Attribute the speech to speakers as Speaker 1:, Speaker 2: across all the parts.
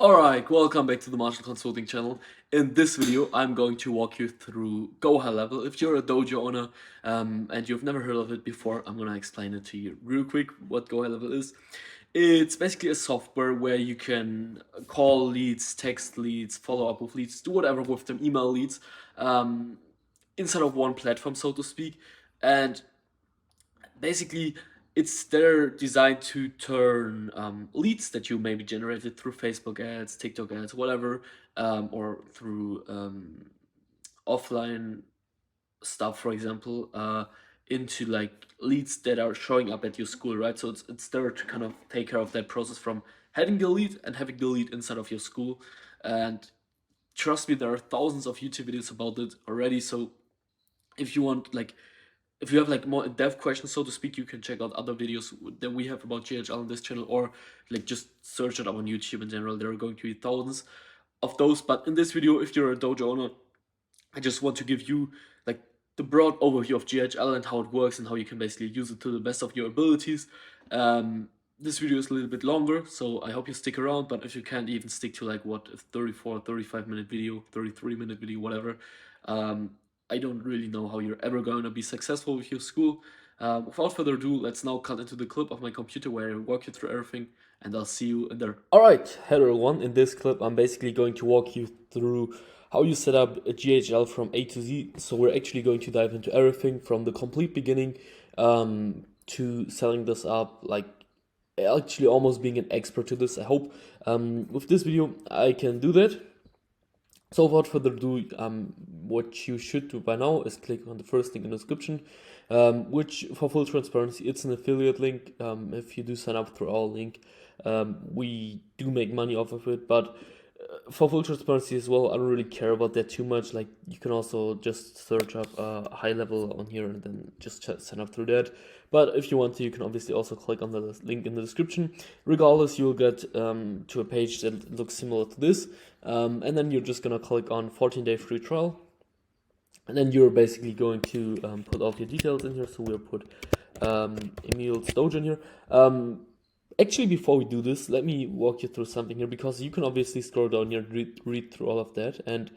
Speaker 1: Alright, welcome back to the Martial Consulting channel. In this video, I'm going to walk you through Go High Level. If you're a dojo owner and you've never heard of it before, I'm gonna explain it to you real quick what Go High Level is. It's basically a software where you can call leads, text leads, follow up with leads, do whatever with them, email leads, inside of one platform, so to speak. And basically it's they're designed to turn leads that you maybe generated through Facebook ads, TikTok ads, whatever, or through offline stuff, for example, into like leads that are showing up at your school, right? So it's there to kind of take care of that process from having the lead and having the lead inside of your school. And trust me, there are thousands of YouTube videos about it already. So if you want like if you have like more in-depth questions, so to speak, you can check out other videos that we have about GHL on this channel, or like just search it up on YouTube in general. There are going to be thousands of those. But in this video, if you're a dojo owner, I just want to give you like the broad overview of GHL and how it works and how you can basically use it to the best of your abilities. This video is a little bit longer, so I hope you stick around. But if you can't even stick to like what a 34, 35-minute video, 33-minute video, whatever, I don't really know how you're ever going to be successful with your school. Without further ado, let's now cut into the clip of my computer where I walk you through everything, and I'll see you in there. Alright, hello everyone. In this clip, I'm basically going to walk you through how you set up a GHL from A to Z. So we're actually going to dive into everything from the complete beginning to setting this up, like actually almost being an expert to this. I hope with this video I can do that. So without further ado, what you should do by now is click on the first link in the description, which for full transparency, it's an affiliate link. If you do sign up through our link, we do make money off of it, but for full transparency as well, I don't really care about that too much. Like you can also just search up High Level on here and then just sign up through that. But if you want to, you can obviously also click on the link in the description. Regardless, you'll get to a page that looks similar to this. And then you're just gonna click on 14-day free trial. And then you're basically going to put all your details in here. So we'll put Emil's Dojo in here. Actually, before we do this, let me walk you through something here, because you can obviously scroll down here and read through all of that. And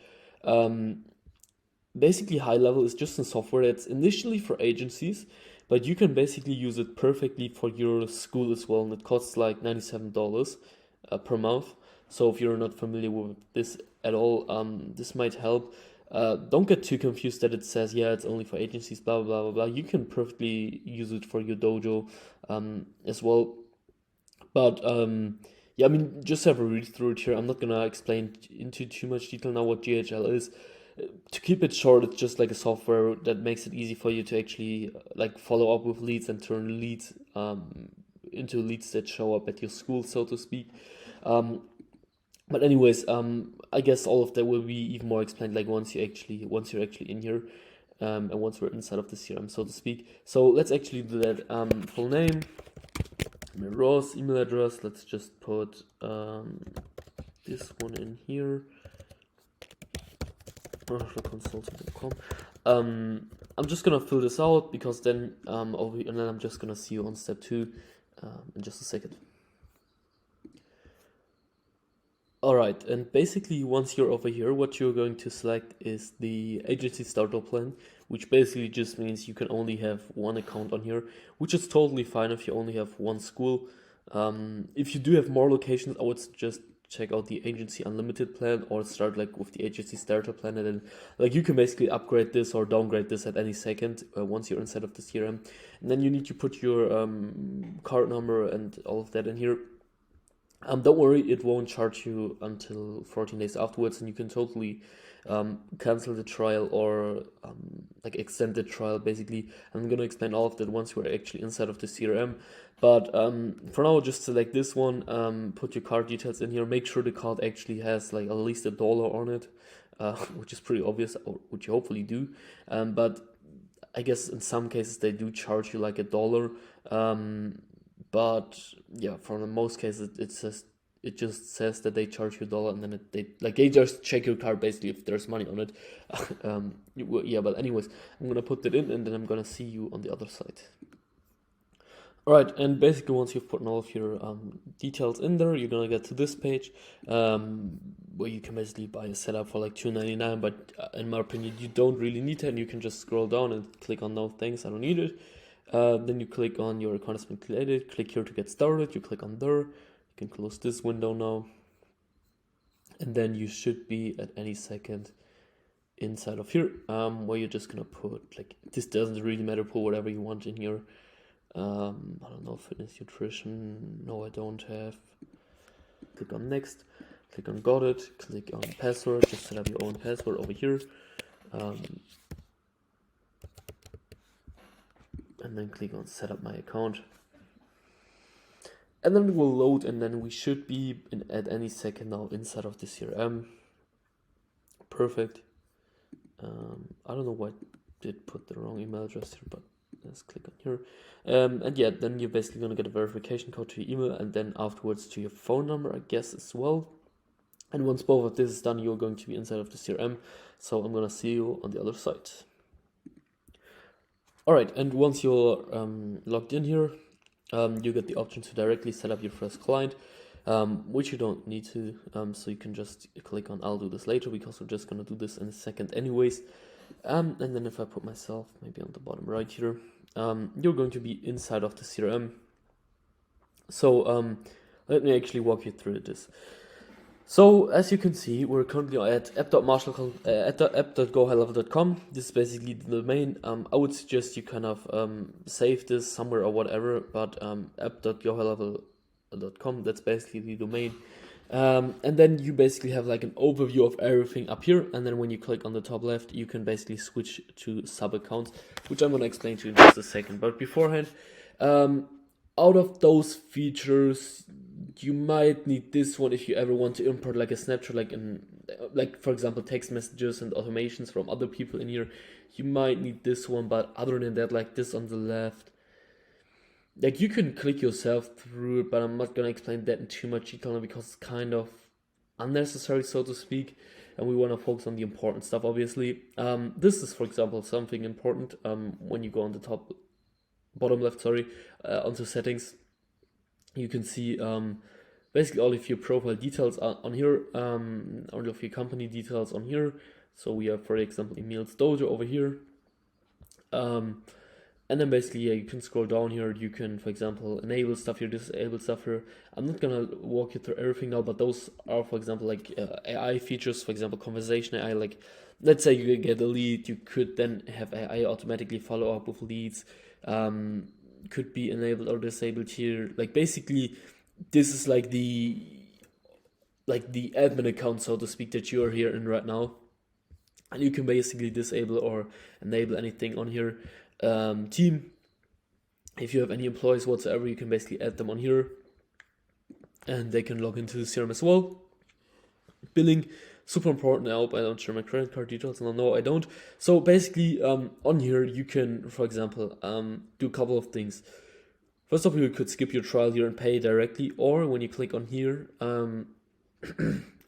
Speaker 1: basically, High Level is just a software that's initially for agencies, but you can basically use it perfectly for your school as well. And it costs like $97 per month. So if you're not familiar with this at all, this might help. Don't get too confused that it says, yeah, it's only for agencies, blah, blah, blah, blah. You can perfectly use it for your dojo as well. But yeah, I mean, just have a read through it here. I'm not gonna explain into too much detail now what GHL is. To keep it short, it's just like a software that makes it easy for you to actually like follow up with leads and turn leads into leads that show up at your school, so to speak. But anyways, I guess all of that will be even more explained like once you're actually in here, and once we're inside of the CRM, so to speak. So let's actually do that. Full name, Ross, email address. Let's just put this one in here. martialconsulting.com. I'm just gonna fill this out because then and then I'm just gonna see you on step 2 in just a second. Alright, and basically once you're over here, what you're going to select is the agency starter plan, which basically just means you can only have one account on here, which is totally fine if you only have one school. If you do have more locations, I would suggest check out the agency unlimited plan or start like with the agency starter plan, and then like you can basically upgrade this or downgrade this at any second once you're inside of the CRM. And then you need to put your card number and all of that in here. Don't worry, it won't charge you until 14 days afterwards, and you can totally cancel the trial or like extend the trial. Basically, I'm gonna explain all of that once we're actually inside of the CRM. But for now, just select this one. Put your card details in here. Make sure the card actually has like at least $1 on it, which is pretty obvious, or which you hopefully do. But I guess in some cases they do charge you like $1. But yeah, for the most cases, it just says that they charge you $1, and then they just check your card basically if there's money on it. Yeah, but anyways, I'm gonna put that in, and then I'm gonna see you on the other side. Alright, and basically once you've put all of your details in there, you're gonna get to this page where you can basically buy a setup for like $2.99. But in my opinion, you don't really need it, and you can just scroll down and click on no thanks, I don't need it. Then you click on your account has been created, click here to get started, you click on there, you can close this window now, and then you should be at any second inside of here where you're just gonna put, like, this doesn't really matter, put whatever you want in here. I don't know, fitness, nutrition, no I don't have. Click on next, click on got it, click on password, just set up your own password over here. And then click on set up my account. And then it will load, and then we should be at any second now inside of the CRM. Perfect. I don't know why I did put the wrong email address here, but let's click on here. And yeah, then you're basically going to get a verification code to your email, and then afterwards to your phone number, I guess, as well. And once both of this is done, you're going to be inside of the CRM. So I'm going to see you on the other side. Alright, and once you're logged in here, you get the option to directly set up your first client, which you don't need to, so you can just click on I'll do this later, because we're just going to do this in a second anyways. And then if I put myself maybe on the bottom right here, you're going to be inside of the CRM. So let me actually walk you through this. So as you can see, we're currently at app.gohighlevel.com. This is basically the domain. I would suggest you kind of save this somewhere or whatever, but app.gohighlevel.com, that's basically the domain. And then you basically have like an overview of everything up here, and then when you click on the top left, you can basically switch to sub accounts, which I'm going to explain to you in just a second. But beforehand, out of those features, you might need this one if you ever want to import like a snapshot, like for example text messages and automations from other people in here. You might need this one, but other than that, like this on the left, like you can click yourself through it, but I'm not gonna explain that in too much detail because it's kind of unnecessary, so to speak, and we want to focus on the important stuff, obviously. This is, for example, something important. When you go on the bottom left, onto settings, you can see basically all of your profile details are on here, all of your company details on here. So we have, for example, Emil's Dojo over here. And then basically, yeah, you can scroll down here. You can, for example, enable stuff here, disable stuff here. I'm not gonna walk you through everything now, but those are, for example, like AI features, for example, conversation AI. Like, let's say you get a lead, you could then have AI automatically follow up with leads. Could be enabled or disabled here. Like basically, this is like the admin account, so to speak, that you are here in right now, and you can basically disable or enable anything on here. Team, if you have any employees whatsoever, you can basically add them on here, and they can log into the CRM as well. Billing, super important. I hope I don't share my credit card details. No, I don't. So basically, on here you can, for example, do a couple of things. First of all, you could skip your trial here and pay directly, or when you click on here,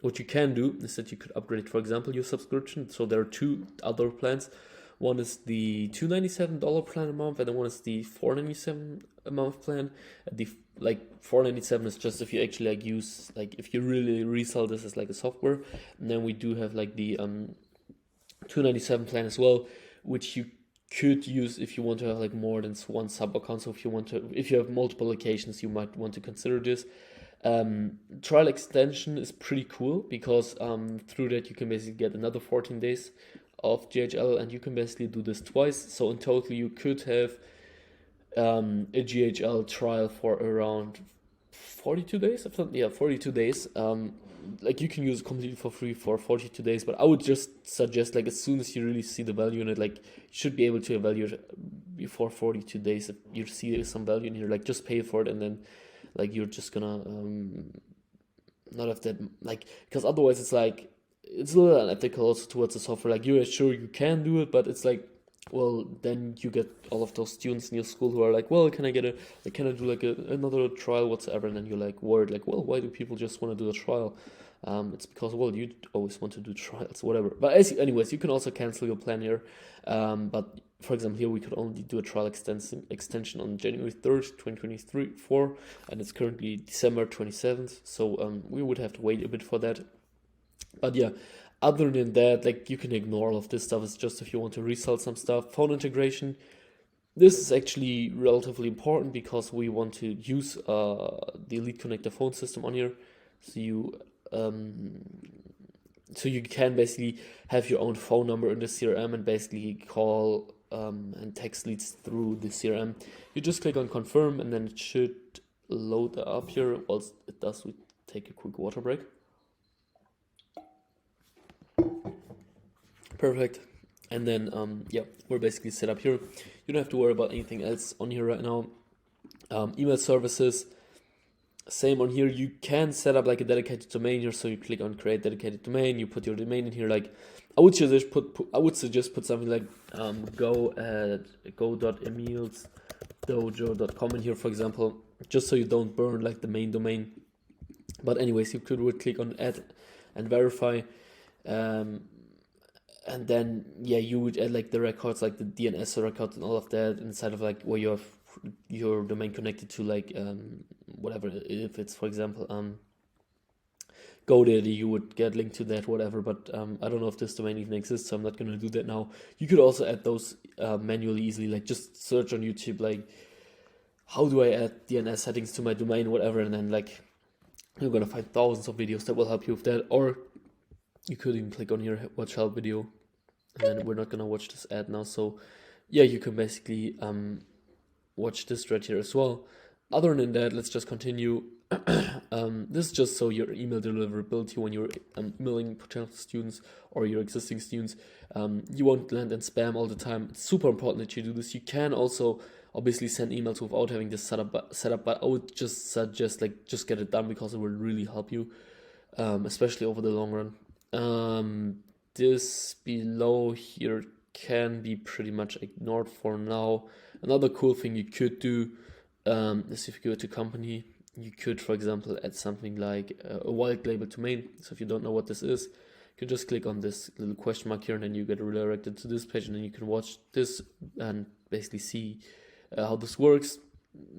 Speaker 1: what you can do is that you could upgrade, for example, your subscription. So there are two other plans. One is the $297 plan a month, and then one is the $497 a month plan. The $497 is just if you actually use, if you really resell this as like a software. And then we do have like the $297 plan as well, which you could use if you want to have like more than one sub account. So if you have multiple locations, you might want to consider this. Trial extension is pretty cool because through that you can basically get another 14 days of GHL, and you can basically do this twice. So in total you could have a GHL trial for around 42 days. 42 days. Like you can use it completely for free for 42 days, but I would just suggest, like, as soon as you really see the value in it, like, you should be able to evaluate before 42 days if you see some value in here. Like, just pay for it, and then like you're just gonna not have that, like, because otherwise it's like it's a little unethical also towards the software. Like, you're sure you can do it, but it's like, well, then you get all of those students in your school who are like, well, can I do like another trial whatsoever, and then you're like worried, like, well, why do people just want to do a trial? It's because, well, you always want to do trials, whatever. But anyways, you can also cancel your plan here. But for example, here we could only do a trial extension on January 3rd, 2023, 4, and it's currently December 27th. So we would have to wait a bit for that. But yeah, other than that, like, you can ignore all of this stuff. It's just if you want to resell some stuff. Phone integration. This is actually relatively important because we want to use the Elite Connector phone system on here. So you can basically have your own phone number in the CRM and basically call and text leads through the CRM. You just click on confirm and then it should load up here. Whilst it does, we take a quick water break. Perfect. And then yeah, we're basically set up here. You don't have to worry about anything else on here right now. Email services, same on here. You can set up like a dedicated domain here. So you click on create dedicated domain. You put your domain in here. Like I would suggest put something like go.emilsdojo.com in here, for example, just so you don't burn like the main domain. But anyways, you could click on add and verify. And then yeah, you would add like the records, like the DNS records and all of that inside of like where you have your domain connected to, like whatever. If it's, for example, GoDaddy, you would get linked to that, whatever. But I don't know if this domain even exists, so I'm not gonna do that now. You could also add those manually easily, like just search on YouTube like how do I add DNS settings to my domain, whatever, and then like you're gonna find thousands of videos that will help you with that. Or you could even click on here, watch help video, and then we're not gonna watch this ad now. So yeah, you can basically watch this right here as well. Other than that, let's just continue. This is just so your email deliverability when you're emailing potential students or your existing students, you won't land in spam all the time. It's super important that you do this. You can also obviously send emails without having this set up, but I would just suggest like just get it done because it will really help you, especially over the long run. This below here can be pretty much ignored for now. Another cool thing you could do is if you go to company, you could, for example, add something like a white label domain. So if you don't know what this is, you can just click on this little question mark here and then you get redirected to this page and then you can watch this and basically see how this works.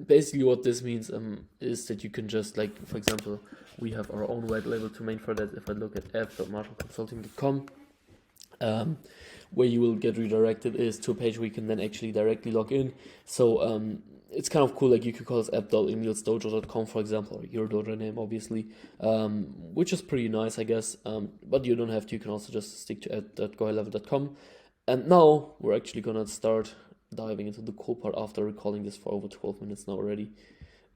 Speaker 1: Basically what this means is that you can just, like, for example, we have our own white label domain for that. If I look at f.marshallconsulting.com, where you will get redirected is to a page where you can then actually directly log in. So it's kind of cool. Like you could call this app.emilsdojo.com, for example, or your dojo name, obviously, which is pretty nice, I guess. But you don't have to. You can also just stick to app.gohighlevel.com. And now we're actually gonna start diving into the cool part after recording this for over 12 minutes now already.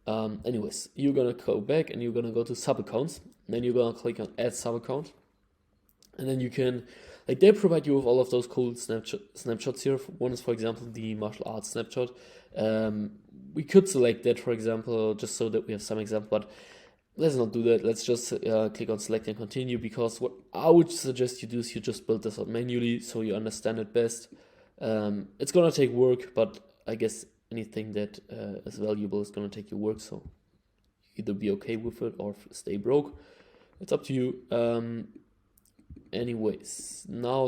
Speaker 1: Anyways, you're gonna go back and you're gonna go to sub accounts, and then you're gonna click on add sub account, and then you can, like, they provide you with all of those cool snapshots here. One is, for example, the martial arts snapshot. We could select that, for example, just so that we have some example, but let's not do that. Let's just click on select and continue, because what I would suggest you do is you just build this out manually so you understand it best. It's gonna take work, but I guess anything that is valuable is gonna take you work, so either be okay with it or stay broke. It's up to you. Anyways, now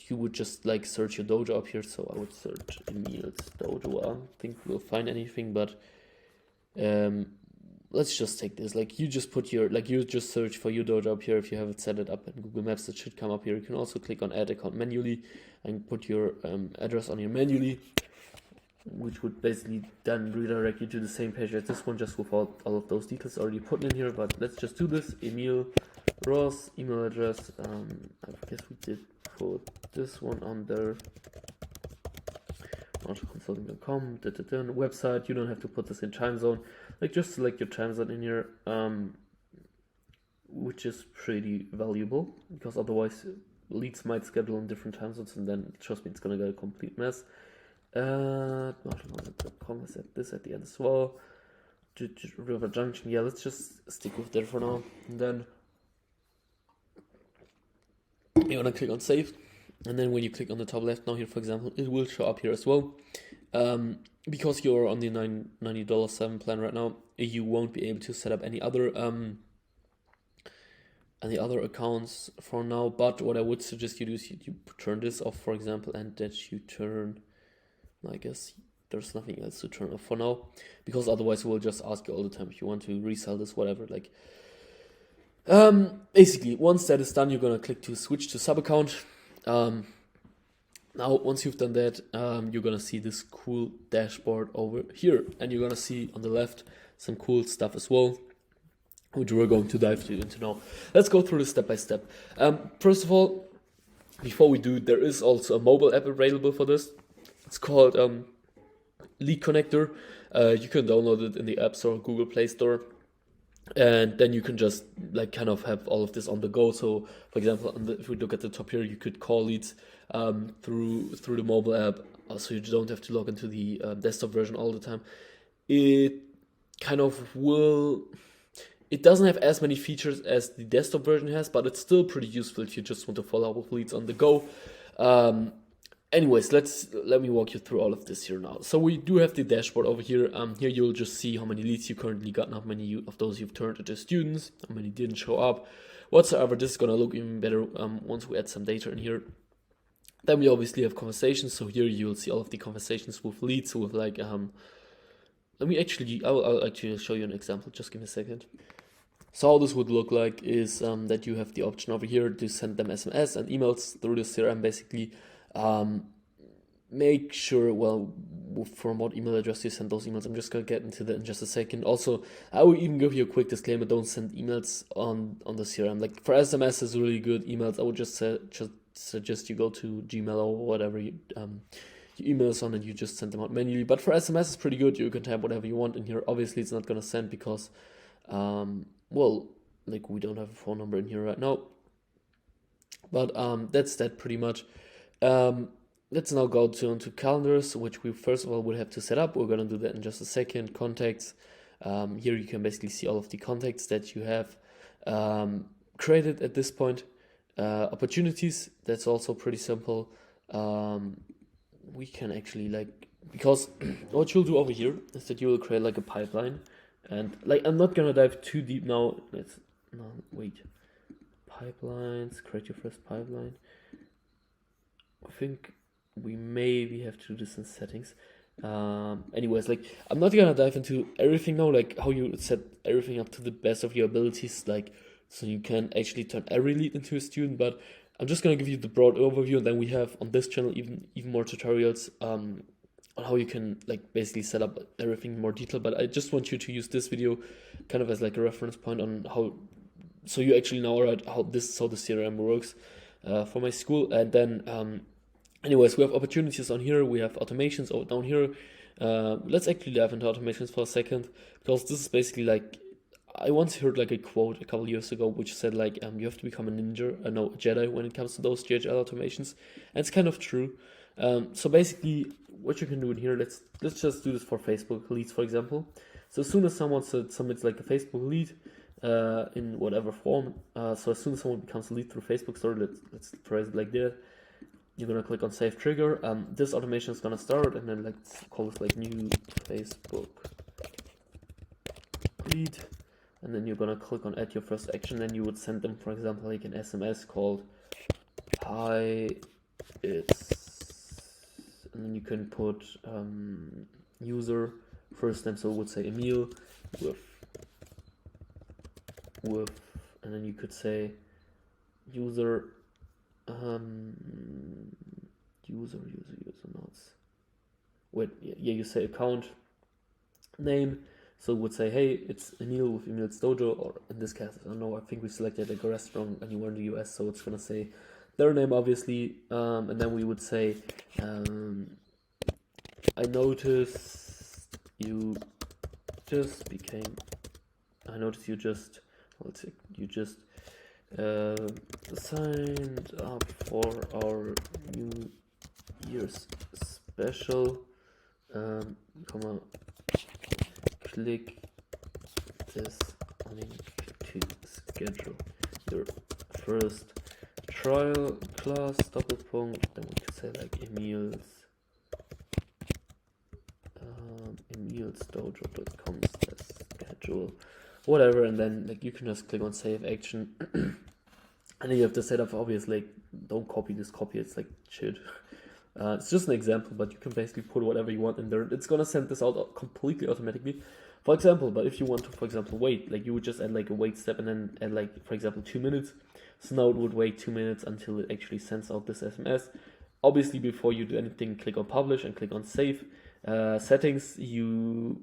Speaker 1: you would just like search your dojo up here. So I would search Emil's dojo. I don't think we'll find anything, but let's just take this. Like you just put your, like you just search for your dojo up here. If you haven't set it up in Google Maps, it should come up here. You can also click on add account manually and put your address on here manually, which would basically then redirect you to the same page as this one, just without all of those details already put in here. But let's just do this. Emil Ross email address. I guess we did put this one on there. MarshallConsulting.com. Website. You don't have to put this in time zone. Like just select your time zone in here, which is pretty valuable because otherwise leads might schedule in different time zones, and then trust me, it's gonna get a complete mess. MarshallConsulting.com. I said this at the end as well. River Junction. Yeah, let's just stick with that for now, and then you want to click on save, and then when you click on the top left now here, for example, it will show up here as well. Because you're on the $90 7 plan right now, you won't be able to set up any other any other accounts for now. But what I would suggest you do is you turn this off, for example, and that you turn, I guess there's nothing else to turn off for now, because otherwise we'll just ask you all the time if you want to resell this, whatever. Like, basically, once that is done, you're gonna click to switch to sub account. Now, once you've done that, you're gonna see this cool dashboard over here, and you're gonna see on the left some cool stuff as well, which we're going to dive into now. Let's go through this step by step. First of all, before we do, there is also a mobile app available for this. It's called Lead Connector. You can download it in the App Store or Google Play Store, and then you can just like kind of have all of this on the go. So, for example, if we look at the top here, you could call leads through the mobile app, so you don't have to log into the desktop version all the time. It kind of will. It doesn't have as many features as the desktop version has, but it's still pretty useful if you just want to follow up with leads on the go. Anyways, let me walk you through all of this here now. So we do have the dashboard over here. Here you'll just see how many leads you currently got, how many of those you've turned into students, how many didn't show up, whatsoever. This is gonna look even better once we add some data in here. Then we obviously have conversations. So here you'll see all of the conversations with leads with like I'll actually show you an example. Just give me a second. So how this would look like is that you have the option over here to send them SMS and emails through the CRM, basically. Make sure, well, from what email address you send those emails. I'm just gonna get into that in just a second. Also, I will even give you a quick disclaimer: don't send emails on the CRM. Like for SMS is really good. Emails, I would just suggest you go to Gmail or whatever you emails on and you just send them out manually. But for SMS, it's pretty good. You can type whatever you want in here. Obviously, it's not gonna send because, well, like we don't have a phone number in here right now. But that's that pretty much. Let's now go into calendars, which we first of all would have to set up. We're gonna do that in just a second. Contacts. Here you can basically see all of the contacts that you have created at this point. Opportunities. That's also pretty simple. We can actually because what you'll do over here is that you will create like a pipeline, and like I'm not gonna dive too deep now. Pipelines. Create your first pipeline. I think we maybe have to do this in settings. Anyways, like I'm not gonna dive into everything now, like how you set everything up to the best of your abilities, like so you can actually turn every lead into a student. But I'm just gonna give you the broad overview, and then we have on this channel even more tutorials on how you can like basically set up everything in more detail. But I just want you to use this video kind of as like a reference point on how, so you actually know how the CRM works for my school. And then anyways, we have opportunities on here, we have automations down here. Let's actually dive into automations for a second, because this is basically like, I once heard like a quote a couple years ago which said like you have to become a Jedi when it comes to those GHL automations, and it's kind of true. So basically what you can do in here, let's just do this for Facebook leads, for example. So as soon as someone submits like a Facebook lead in whatever form, so as soon as someone becomes a lead through Facebook Story, let's phrase it like that, you're gonna click on Save Trigger. This automation is gonna start, and then let's call this like new Facebook lead, and then you're gonna click on Add Your First Action. Then you would send them, for example, like an SMS called "Hi, it's," and then you can put user first name, so it would say Emil with, and then you could say user. User notes. Wait, yeah, you say account name, so it would say, hey, it's Emil with Emil's Dojo, or in this case, I don't know, I think we selected like a restaurant anywhere in the US, so it's gonna say their name, obviously, and then we would say, I noticed you just signed up for our New Year's special, click this link to schedule your first trial class, doppelpunkt, then we could say like emilsdojo.com/schedule, whatever, and then like you can just click on Save Action. And then you have the setup, obviously, like, don't copy this copy, it's like shit. It's just an example, but you can basically put whatever you want in there. It's gonna send this out completely automatically. For example, but if you want to, for example, wait, like you would just add like a wait step and then add like, for example, 2 minutes. So now it would wait 2 minutes until it actually sends out this SMS. Obviously, before you do anything, click on publish and click on save. Settings, you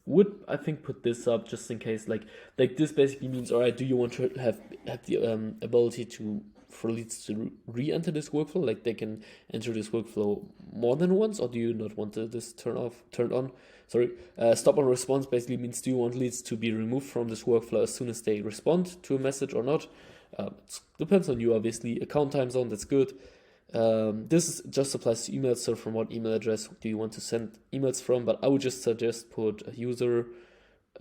Speaker 1: would, I think, put this up just in case, like this basically means, all right, do you want to have the ability to, for leads to re-enter this workflow, like they can enter this workflow more than once, or do you not want this turned on? Sorry. Stop on response basically means, do you want leads to be removed from this workflow as soon as they respond to a message or not? It depends on you, obviously. Account time zone, that's good. This just applies to emails, so from what email address do you want to send emails from? But I would just suggest put a user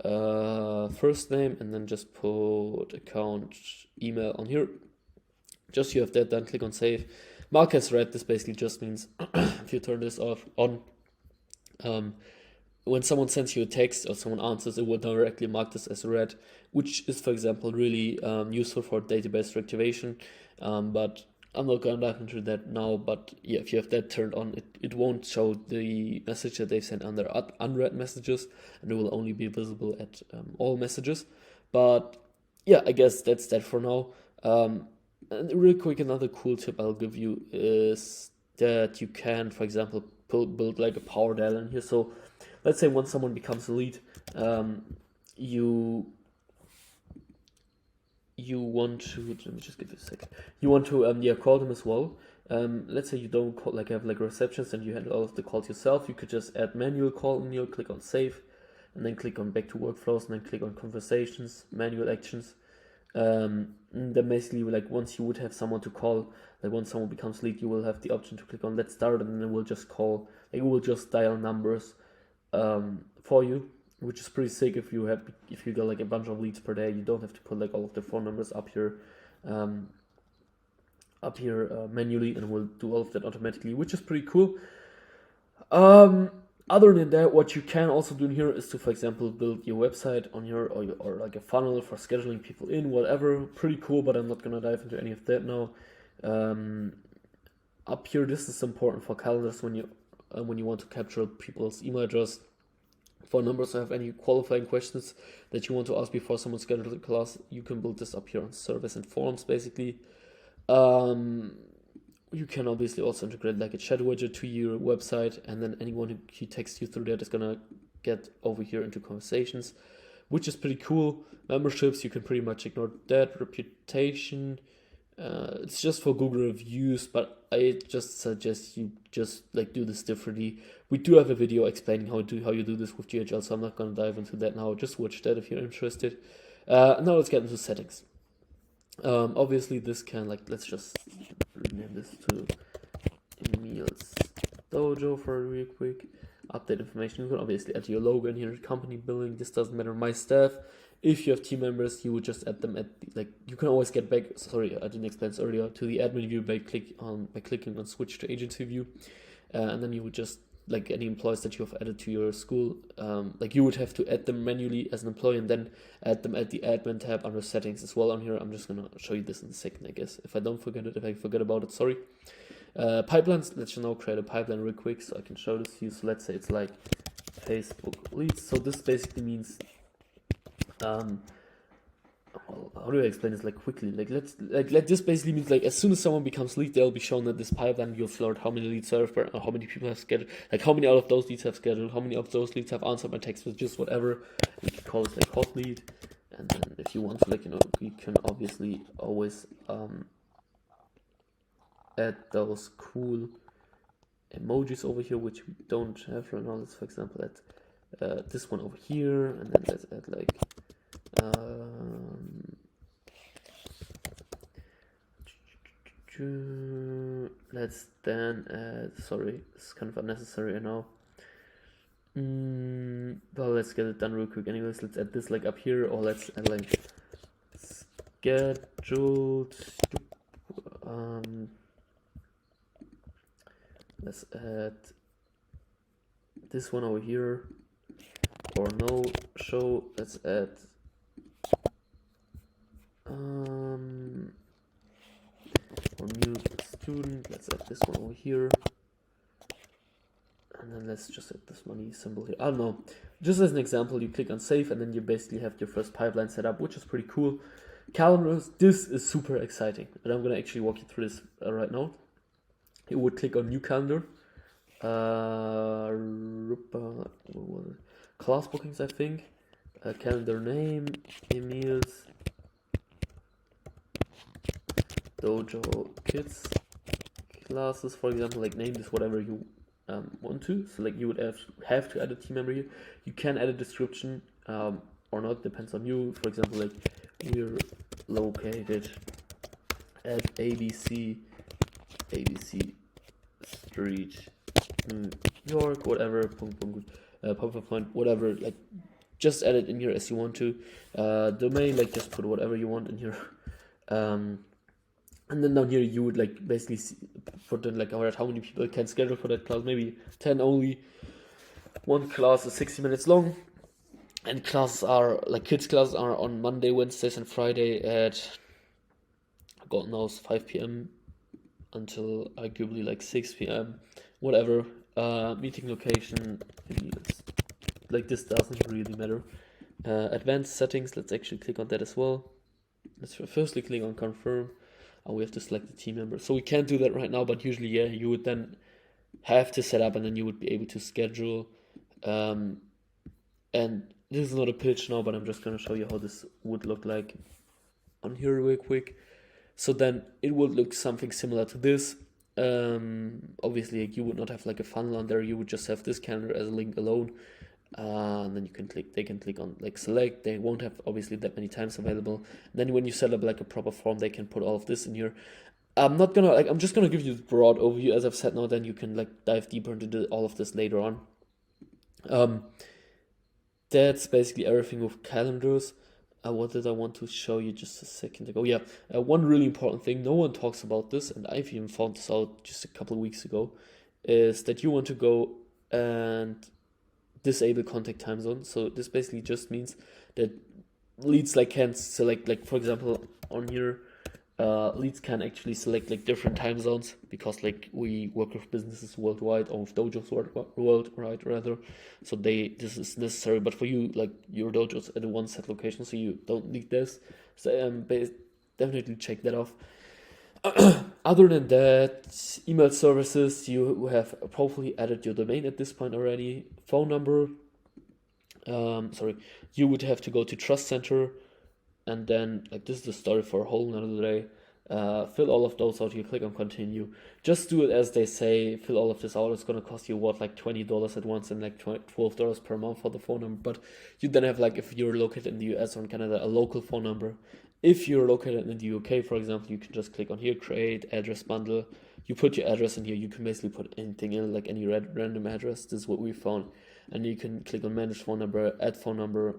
Speaker 1: first name and then just put account email on here. Just you have that, then click on save. Mark as read, this basically just means if you turn this off on, when someone sends you a text or someone answers, it will directly mark this as read, which is, for example, really useful for database reactivation. But I'm not going to dive into that now, but yeah, if you have that turned on, it won't show the message that they sent under unread messages, and it will only be visible at all messages. But yeah, I guess that's that for now. And real quick, another cool tip I'll give you is that you can, for example, build like a power dial in here. So let's say once someone becomes a lead, you want to, let me just give you a second. You want to call them as well. Let's say you don't call, like have like receptions and you handle all of the calls yourself. You could just add manual call in here, click on save, and then click on back to workflows, and then click on conversations, manual actions. And then basically, like once you would have someone to call, like once someone becomes lead, you will have the option to click on let's start, and then it will just call, like it will just dial numbers for you, which is pretty sick. If you got like a bunch of leads per day, you don't have to put like all of the phone numbers up here manually, and will do all of that automatically, which is pretty cool. Other than that, what you can also do in here is to, for example, build your website on here, or like a funnel for scheduling people in, whatever. Pretty cool, but I'm not gonna dive into any of that now. Up here, this is important for calendars when you want to capture people's email address. For numbers, have any qualifying questions that you want to ask before someone schedules a class, you can build this up here on service and forms, basically. You can obviously also integrate like a chat widget to your website, and then anyone who texts you through that is gonna get over here into conversations, which is pretty cool. Memberships, you can pretty much ignore that. Reputation, it's just for Google reviews, but I just suggest you just like do this differently. We do have a video explaining how you do this with GHL, so I'm not gonna dive into that now. Just watch that if you're interested. Now let's get into settings. Obviously this can, like, let's just rename this to Emil's Dojo for real quick. Update information. You can obviously add your logo in here, company billing. This doesn't matter. My staff. If you have team members, you would just add them you can always get back. Sorry, I didn't explain this earlier. To the admin view by clicking on switch to agency view, and then you would just, like, any employees that you have added to your school, like you would have to add them manually as an employee and then add them at the admin tab under settings as well on here. I'm just gonna show you this in a second, I guess. If I forget about it, sorry. Pipelines, let's now create a pipeline real quick so I can show this to you. So let's say it's like Facebook leads. So this basically means, well, how do I explain this like quickly? Like this basically means, like, as soon as someone becomes lead, they'll be shown that this pipeline view float how many leads served, or how many people have scheduled, like how many out of those leads have scheduled, how many of those leads have answered my text messages, whatever. You can call it like hot lead, and then if you want to, like, you can obviously always add those cool emojis over here, which we don't have right now. Let's, for example, add this one over here, and then let's add like let's then add, sorry, it's kind of unnecessary, I know. Well, let's get it done real quick anyways. Let's add this like up here, or let's add like scheduled, let's add this one over here, or no show. Let's add or new student. Let's add this one over here. And then let's just add this money symbol here. I don't know. Just as an example, you click on save and then you basically have your first pipeline set up, which is pretty cool. Calendars, this is super exciting. And I'm going to actually walk you through this right now. You would click on new calendar. Class bookings, I think. Calendar name, Emil's Dojo Kids classes, for example. Like name this whatever you want to. So like you would have to add a team member here. You can add a description or not, depends on you. For example, like we're located at ABC Street, New York, whatever, point, whatever, like just add it in here as you want to. Domain, like just put whatever you want in here. And then down here you would like basically put in like how many people can schedule for that class, maybe 10 only. One class is 60 minutes long, and classes are like kids classes are on Monday, Wednesdays and Friday at God knows 5 p.m. until arguably like 6 p.m. whatever. Meeting location, like this doesn't really matter. Advanced settings, let's actually click on that as well. Let's firstly click on confirm. We have to select the team member. So we can't do that right now, but usually, yeah, you would then have to set up and then you would be able to schedule. And this is not a pitch now, but I'm just going to show you how this would look like on here real quick. So then it would look something similar to this. Obviously, like, you would not have like a funnel on there. You would just have this calendar as a link alone. And then they can click on like select. They won't have obviously that many times available. And then when you set up like a proper form, they can put all of this in here. I'm just gonna give you the broad overview as I've said now. Then you can like dive deeper into all of this later on. That's basically everything with calendars. What did I want to show you just a second ago? Yeah, one really important thing. No one talks about this, and I've even found this out just a couple of weeks ago, is that you want to go and disable contact time zone. So this basically just means that leads like can select, like for example on here, leads can actually select like different time zones, because like we work with businesses worldwide, or with dojos worldwide rather. So this is necessary, but for you, like your dojo's at a one set location, so you don't need this. So definitely check that off. Other than that, email services, you have probably added your domain at this point already. Phone number, you would have to go to Trust Center, and then like this is the story for a whole another day. Fill all of those out. You click on continue. Just do it as they say. Fill all of this out. It's gonna cost you like $20 at once, and like $12 per month for the phone number. But you then have like, if you're located in the US or in Canada, a local phone number. If you're located in the UK, for example, you can just click on here, create address bundle. You put your address in here. You can basically put anything in, like any random address. This is what we found. And you can click on manage phone number, add phone number,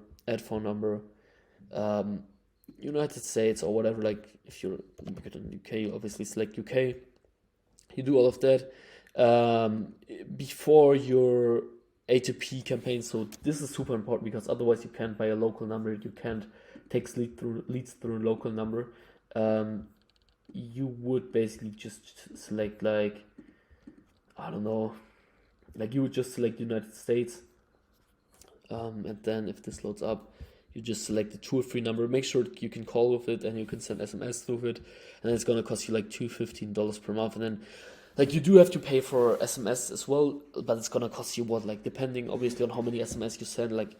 Speaker 1: United States or whatever. Like if you're located in the UK, you obviously select UK. You do all of that before your A2P campaign. So this is super important, because otherwise you can't buy a local number. You can't take leads through a local number. You would basically just select like, I don't know, like you would just select United States, and then if this loads up, you just select the toll-free number. Make sure that you can call with it and you can send SMS through it, and then it's gonna cost you like $15 per month. And then like you do have to pay for SMS as well, but it's gonna cost you what, like depending obviously on how many SMS you send, like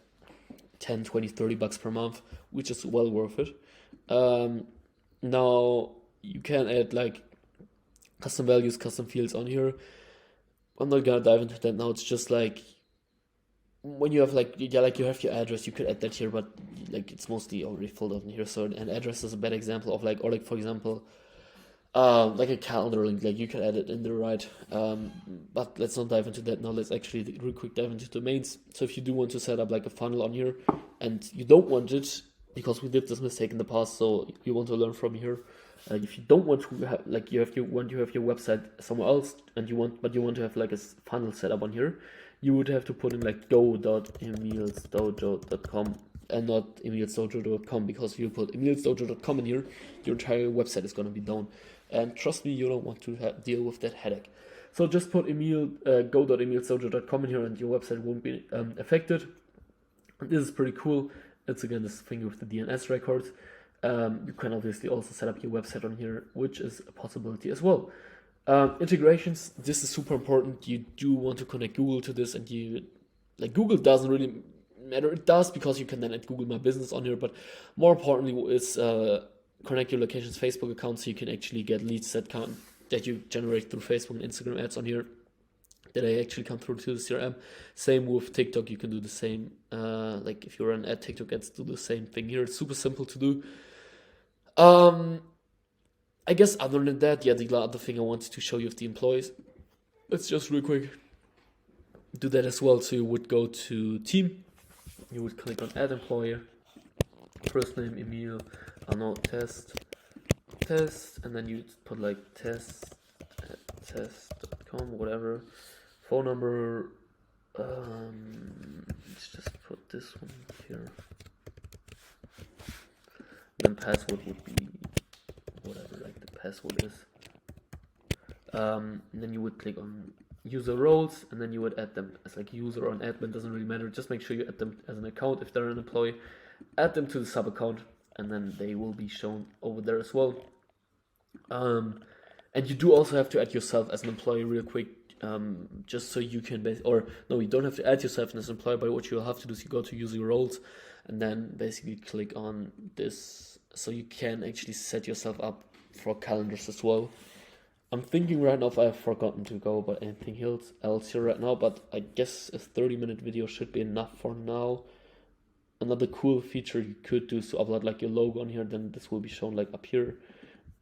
Speaker 1: 10, 20, $30 per month, which is well worth it. Now you can add like custom values, custom fields on here. I'm not gonna dive into that now. It's just like when you have like, yeah, like you have your address, you could add that here, but like it's mostly already filled out in here. So an address is a bad example of like, or like for example, like a calendar link, like you can add it in there, right? But let's not dive into that now. Let's actually real quick dive into domains. So if you do want to set up like a funnel on here, and you don't want it, because we did this mistake in the past, so you want to learn from here. If you don't want to have like you have your website somewhere else, and you want to have like a funnel set up on here, you would have to put in like go.emilsdojo.com and not emilsdojo.com, because if you put emilsdojo.com in here, your entire website is going to be down. And trust me, you don't want to deal with that headache. So just put go.emilsdojo.com in here and your website won't be affected. This is pretty cool. It's again this thing with the DNS records. You can obviously also set up your website on here, which is a possibility as well. Integrations, this is super important. You do want to connect Google to this, and Google doesn't really matter. It does, because you can then add Google My Business on here, but more importantly is connect your location's Facebook account, so you can actually get leads that you generate through Facebook and Instagram ads on here, that actually come through to the CRM. Same with TikTok, you can do the same. Like if you run ad TikTok ads, do the same thing here. It's super simple to do. I guess other than that, yeah, the other thing I wanted to show you of the employees, let's just real quick do that as well. So you would go to team, you would click on add employer, first name Emil, test, and then you put like test.com, whatever, phone number, let's just put this one here, then password would be whatever like the password is. Then you would click on user roles, and then you would add them as like user or an admin, doesn't really matter. Just make sure you add them as an account if they're an employee. Add them to the sub account, and then they will be shown over there as well. And you do also have to add yourself as an employee real quick, just so you can you don't have to add yourself as an employee, but what you'll have to do is you go to user roles, and then basically click on this, so you can actually set yourself up for calendars as well. I'm thinking right now if I've forgotten to go about anything else here right now, but I guess a 30-minute video should be enough for now. Another cool feature you could do is to upload like your logo on here, then this will be shown like up here,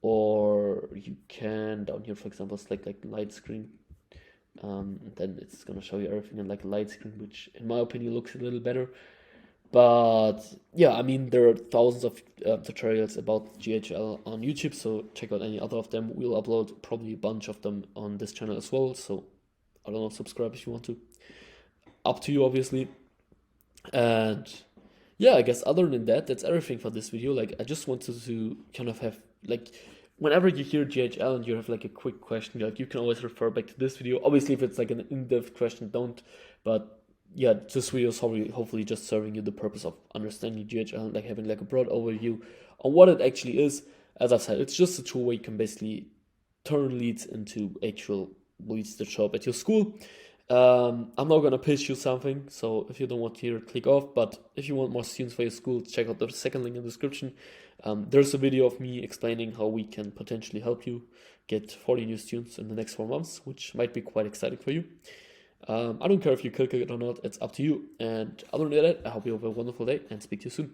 Speaker 1: or you can down here, for example, select like light screen, then it's gonna show you everything in like a light screen, which in my opinion looks a little better. But yeah, I mean, there are thousands of tutorials about GHL on YouTube, so check out any other of them. We'll upload probably a bunch of them on this channel as well, so I don't know, subscribe if you want to. Up to you, obviously. And yeah, I guess other than that, that's everything for this video. Like, I just wanted to kind of have, like, whenever you hear GHL and you have like a quick question, like you can always refer back to this video. Obviously, if it's like an in-depth question, don't. But yeah, this video is hopefully just serving you the purpose of understanding GHL and like having like a broad overview on what it actually is. As I said, it's just a tool where you can basically turn leads into actual leads that show up at your school. I'm not gonna pitch you something, so if you don't want to hear it, click off. But if you want more students for your school, check out the second link in the description. There's a video of me explaining how we can potentially help you get 40 new students in the next 4 months, which might be quite exciting for you. I don't care if you click it or not, it's up to you. And other than that, I hope you have a wonderful day and speak to you soon.